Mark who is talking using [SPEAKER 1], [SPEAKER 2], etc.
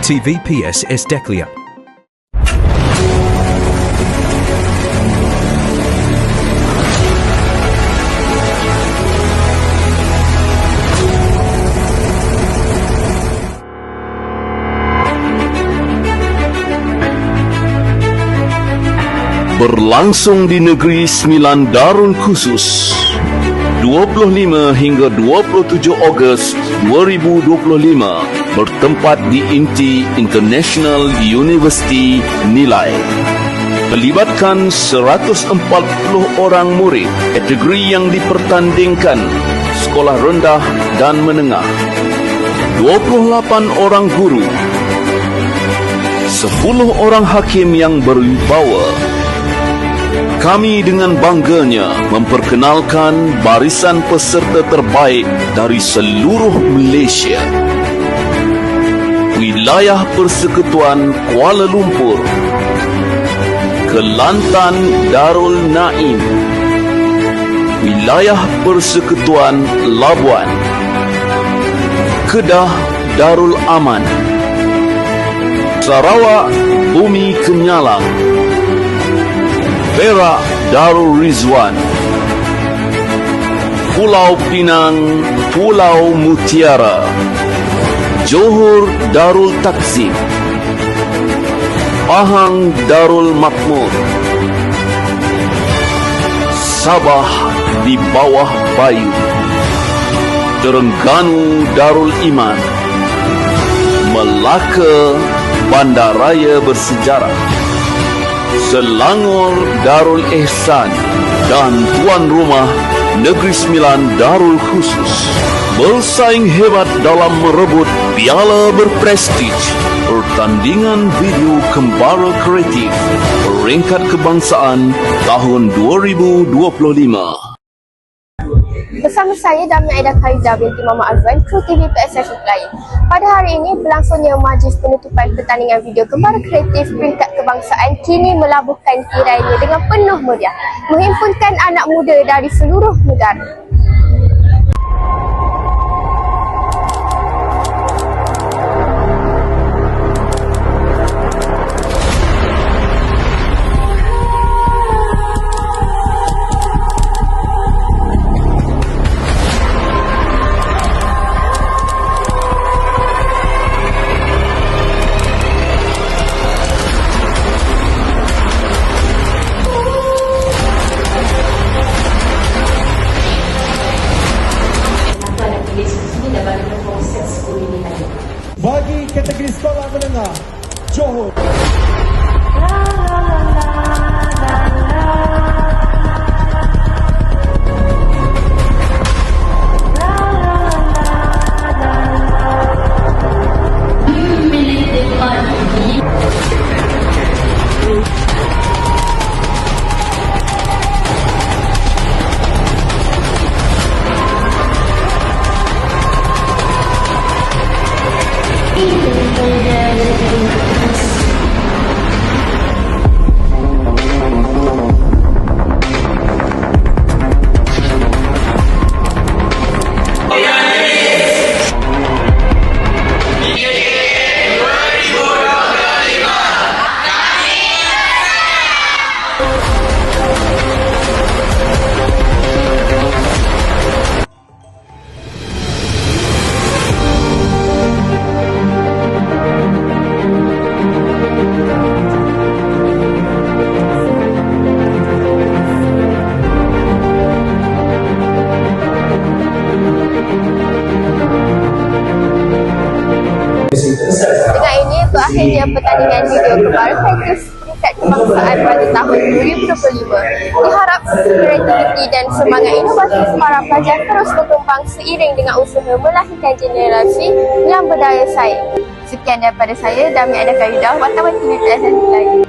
[SPEAKER 1] TVPS Esteklia.
[SPEAKER 2] Berlangsung di Negeri Sembilan Darul Khusus 25 hingga 27 Ogos 2025 bertempat di INTI International University Nilai. Melibatkan 140 orang murid, kategori yang dipertandingkan sekolah rendah dan menengah, 28 orang guru, 10 orang hakim yang berwibawa. Kami dengan bangganya memperkenalkan barisan peserta terbaik dari seluruh Malaysia. Wilayah Persekutuan Kuala Lumpur, Kelantan Darul Naim, Wilayah Persekutuan Labuan, Kedah Darul Aman, Sarawak Bumi Kenyalang, Perak Darul Rizwan, Pulau Pinang Pulau Mutiara, Johor Darul Takzim, Pahang Darul Makmur, Sabah di bawah Bayu, Terengganu Darul Iman, Melaka Bandaraya Bersejarah, Selangor Darul Ihsan dan tuan rumah Negeri Sembilan Darul Khusus bersaing hebat dalam merebut piala berprestij pertandingan video kembara kreatif peringkat kebangsaan tahun 2025.
[SPEAKER 3] Bersama saya Dami Aida Khaidah binti Mama Azwan, kru TVPS Esteklia. Pada hari ini berlangsungnya majlis penutupan pertandingan video kembara kreatif peringkat kebangsaan kini melabuhkan tirainya dengan penuh meriah, menghimpunkan anak muda dari seluruh negara.
[SPEAKER 4] Bagi kategori sekolah menengah, Johor. Dengan ini berakhirnya pertandingan video kembara kreatif peringkat kebangsaan pada tahun 2025. Diharap kreativiti dan semangat inovatif para pelajar terus berkembang seiring dengan usaha melahirkan generasi yang berdaya saing. Sekian daripada saya, Dami Aida Khaidah, wartawan TVPS Esteklia.